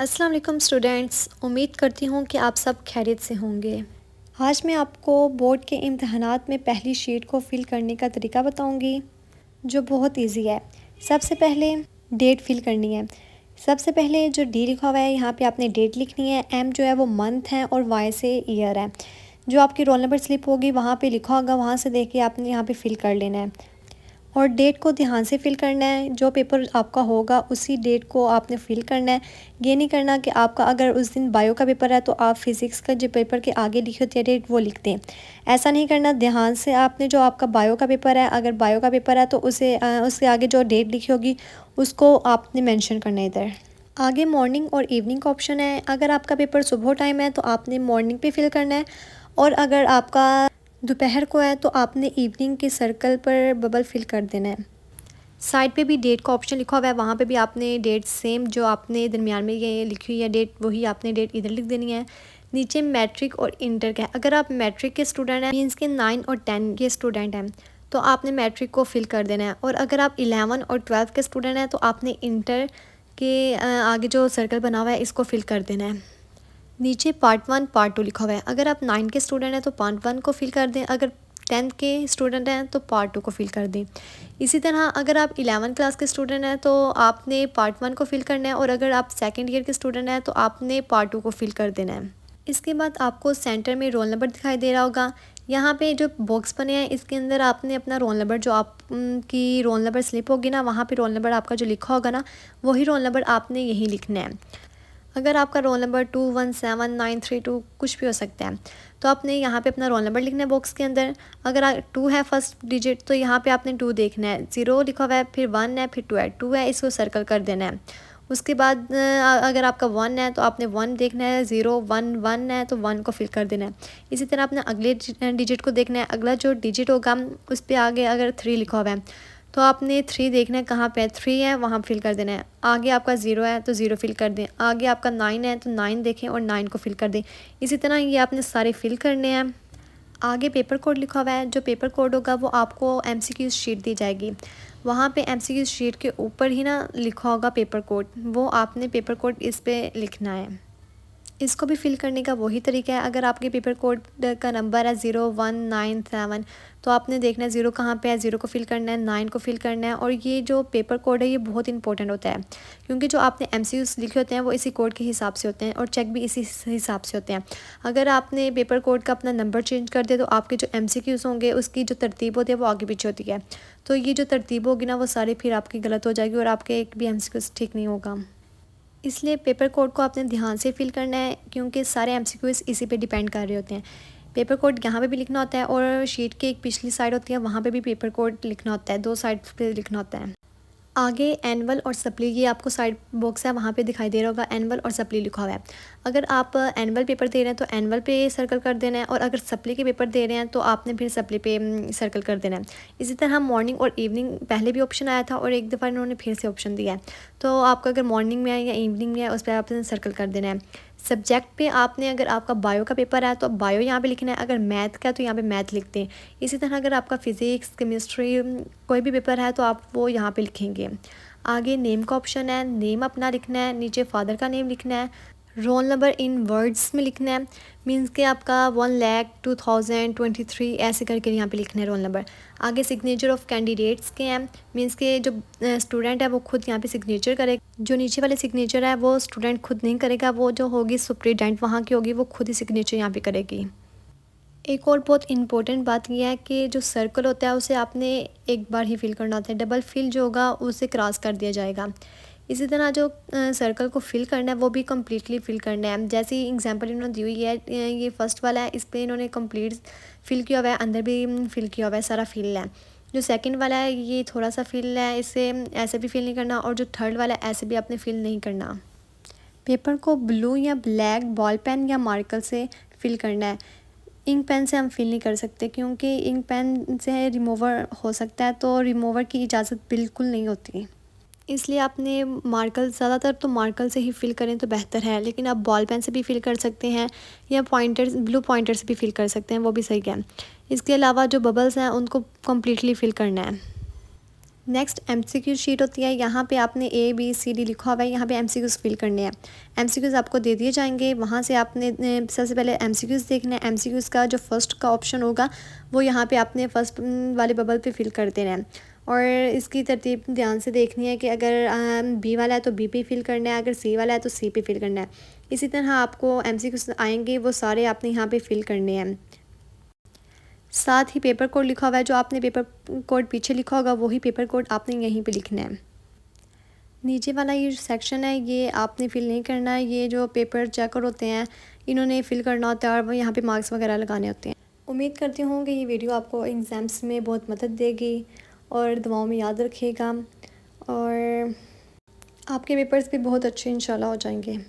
अस्सलाम वालेकुम स्टूडेंट्स, उम्मीद करती हूँ कि आप सब खैरियत से होंगे। आज मैं आपको बोर्ड के इम्तहानात में पहली शीट को फिल करने का तरीका बताऊँगी, जो बहुत इजी है। सबसे पहले डेट फिल करनी है। सबसे पहले जो डी लिखा हुआ है यहाँ पे आपने डेट लिखनी है, एम जो है वो मंथ है और वाई से ईयर है। जो आपकी रोल नंबर स्लिप होगी वहाँ पे लिखा होगा, वहाँ से देख के आपने यहाँ पे फिल कर लेना है और डेट को ध्यान से फिल करना है। जो पेपर आपका होगा उसी डेट को आपने फिल करना है। ये नहीं करना कि आपका अगर उस दिन बायो का पेपर है तो आप फिज़िक्स का जो पेपर के आगे लिखी होती है डेट वो लिख दें। ऐसा नहीं करना, ध्यान से आपने जो आपका बायो का पेपर है, अगर बायो का पेपर है तो उसके आगे जो डेट लिखी होगी उसको आपने मेंशन करना है इधर। आगे मॉर्निंग और इवनिंग का ऑप्शन है। अगर आपका पेपर सुबह टाइम है तो आपने मॉर्निंग पे फिल करना है और अगर आपका दोपहर को है तो आपने इवनिंग के सर्कल पर बबल फिल कर देना है। साइड पे भी डेट का ऑप्शन लिखा हुआ है, वहाँ पे भी आपने डेट सेम जो आपने दरमियान में ये लिखी हुई है डेट, वही आपने डेट इधर लिख देनी है। नीचे मैट्रिक और इंटर का है। अगर आप मैट्रिक के स्टूडेंट हैं, मीन्स के 9 और 10 के स्टूडेंट हैं, तो आपने मैट्रिक को फिल कर देना है। और अगर आप 11 और 12 के स्टूडेंट हैं तो आपने इंटर के आगे जो सर्कल बना हुआ है इसको फिल कर देना है। नीचे पार्ट 1 पार्ट 2 लिखा हुआ है। अगर आप 9 के स्टूडेंट हैं तो पार्ट 1 को फिल कर दें, अगर 10th के स्टूडेंट हैं तो पार्ट 2 को फिल कर दें। इसी तरह अगर आप 11 क्लास के स्टूडेंट हैं तो आपने पार्ट 1 को फिल करना है और अगर आप सेकेंड ईयर के स्टूडेंट हैं तो आपने पार्ट 2 को फिल कर देना है। इसके बाद आपको सेंटर में रोल नंबर दिखाई दे रहा होगा। यहाँ पे जो बॉक्स बने हैं इसके अंदर आपने अपना रोल नंबर, जो आप की रोल नंबर स्लिप होगी ना, वहाँ पे रोल नंबर आपका जो लिखा होगा ना, वही रोल नंबर आपने यहीं लिखना है। अगर आपका रोल नंबर 217932 कुछ भी हो सकता है तो आपने यहाँ पे अपना रोल नंबर लिखना है बॉक्स के अंदर। अगर 2 है फर्स्ट डिजिट तो यहाँ पे आपने 2 देखना है। 0 लिखा हुआ है, फिर 1 है, फिर 2 है। 2 है, इसको सर्कल कर देना है। उसके बाद अगर आपका 1 है तो आपने 1 देखना है। 0 1 1 है तो 1 को फिल कर देना है। इसी तरह आपने अगले डिजिट को देखना है। अगला जो डिजिट होगा उस पर आगे अगर 3 लिखा हुआ है तो आपने 3 देखना है, कहाँ पे 3 है वहाँ फिल कर देना है। आगे आपका 0 है तो 0 फिल कर दें। आगे आपका 9 है तो 9 देखें और 9 को फिल कर दें। इसी तरह ये आपने सारे फिल करने हैं। आगे पेपर कोड लिखा हुआ है। जो पेपर कोड होगा वो आपको MCQ शीट दी जाएगी। वहाँ पे MCQ शीट के ऊपर ही ना लिखा होगा पेपर कोड, वो आपने पेपर कोड इस पर लिखना है। इसको भी फिल करने का वही तरीका है। अगर आपके पेपर कोड का नंबर है 0197 तो आपने देखना है 0 कहाँ पे है, 0 को फिल करना है, 9 को फिल करना है। और ये जो पेपर कोड है ये बहुत इंपॉर्टेंट होता है क्योंकि जो आपने MCQs लिखे होते हैं वो इसी कोड के हिसाब से होते हैं और चेक भी इसी हिसाब से होते हैं। अगर आपने पेपर कोड का अपना नंबर चेंज कर दिया तो आपके जो MCQs होंगे उसकी जो तरतीब होती है वो आगे पीछे होती है। तो ये जो तरतीब होगी ना वो सारी फिर आपकी गलत हो जाएगी और आपके एक भी MCQs ठीक नहीं होगा। इसलिए पेपर कोड को आपने ध्यान से फिल करना है क्योंकि सारे MCQs इसी पे डिपेंड कर रहे होते हैं। पेपर कोड यहाँ पे भी लिखना होता है और शीट के एक पिछली साइड होती है वहाँ पे भी पेपर कोड लिखना होता है, 2 साइड पे लिखना होता है। आगे एनुअल और सप्ली, ये आपको साइड बॉक्स है वहाँ पे दिखाई दे रहा होगा, एनुअल और सप्ली लिखा हुआ है। अगर आप एनुअल पेपर दे रहे हैं तो एनुअल पे सर्कल कर देना है और अगर सप्ली के पेपर दे रहे हैं तो आपने फिर सप्ली पे सर्कल कर देना है। इसी तरह मॉर्निंग और इवनिंग पहले भी ऑप्शन आया था और एक दफ़ा इन्होंने फिर से ऑप्शन दिया है, तो आपका अगर मॉर्निंग में है या इवनिंग में है उस पर आपने सर्कल कर देना है। सब्जेक्ट पे आपने, अगर आपका बायो का पेपर है तो बायो यहाँ पे लिखना है, अगर मैथ का तो यहाँ पे मैथ लिखते हैं। इसी तरह अगर आपका फिज़िक्स, केमिस्ट्री कोई भी पेपर है तो आप वो यहाँ पे लिखेंगे। आगे नेम का ऑप्शन है, नेम अपना लिखना है, नीचे फादर का नेम लिखना है, रोल नंबर इन वर्ड्स में लिखना है, मींस के आपका 1,00,2023 ऐसे करके यहाँ पे लिखना है रोल नंबर। आगे सिग्नेचर ऑफ कैंडिडेट्स के हैं, मींस के जो स्टूडेंट है वो खुद यहाँ पे सिग्नेचर करेगा। जो नीचे वाले सिग्नेचर है वो स्टूडेंट खुद नहीं करेगा, वो जो होगी सुप्रीडेंट वहाँ की होगी, वो खुद ही सिग्नेचर यहाँ पे करेगी। एक और बहुत इम्पोर्टेंट बात यह है कि जो सर्कल होता है उसे आपने एक बार ही फिल करना होता है, डबल फिल जो होगा उसे क्रॉस कर दिया जाएगा। इसी तरह जो सर्कल को फिल करना है वो भी कम्प्लीटली फिल करना है। जैसे एग्जांपल इन्होंने दी हुई है, ये फर्स्ट वाला है, इस पर इन्होंने कंप्लीट फिल किया हुआ है, अंदर भी फिल किया हुआ है, सारा फिल है। जो सेकंड वाला है ये थोड़ा सा फिल है, इसे ऐसे भी फिल नहीं करना, और जो थर्ड वाला है ऐसे भी आपने फिल नहीं करना। पेपर को ब्लू या ब्लैक बॉल पेन या मार्कर से फिल करना है। इंक पेन से हम फिल नहीं कर सकते क्योंकि इंक पेन से रिमूवर हो सकता है, तो रिमूवर की इजाज़त बिल्कुल नहीं होती। इसलिए आपने मार्कर, ज़्यादातर तो मार्कर से ही फिल करें तो बेहतर है, लेकिन आप बॉल पेन से भी फिल कर सकते हैं या पॉइंटर, ब्लू पॉइंटर से भी फिल कर सकते हैं, वो भी सही है। इसके अलावा जो बबल्स हैं उनको कम्प्लीटली फिल करना है। नेक्स्ट एमसीक्यू शीट होती है। यहाँ पे आपने ABCD लिखा हुआ है, यहाँ पे एमसीक्यूज़ फिल करने हैं। एमसीक्यूज़ आपको दे दिए जाएंगे, वहाँ से आपने सबसे पहले एमसीक्यूज़ देखना है। एमसीक्यूज़ का जो फर्स्ट का ऑप्शन होगा वो यहाँ पे आपने फर्स्ट वाले बबल पे फिल कर देना है। और इसकी तरतीब ध्यान से देखनी है कि अगर बी वाला है तो बी पे फिल करना है, अगर सी वाला है तो सी पे फिल करना है। इसी तरह आपको एमसीक्यूज़ आएंगे, वो सारे आपने यहाँ पे फिल करने हैं। साथ ही पेपर कोड लिखा हुआ है, जो आपने पेपर कोड पीछे लिखा होगा वही पेपर कोड आपने यहीं पे लिखना है। नीचे वाला ये सेक्शन है ये आपने फ़िल नहीं करना है, ये जो पेपर चेकर होते हैं इन्होंने फ़िल करना होता है और वो यहाँ पे मार्क्स वगैरह लगाने होते हैं। उम्मीद करती हूँ कि ये वीडियो आपको एग्ज़ाम्स में बहुत मदद देगी और दुआओं में याद रखिएगा और आपके पेपर्स भी बहुत अच्छे इंशाल्लाह हो जाएंगे।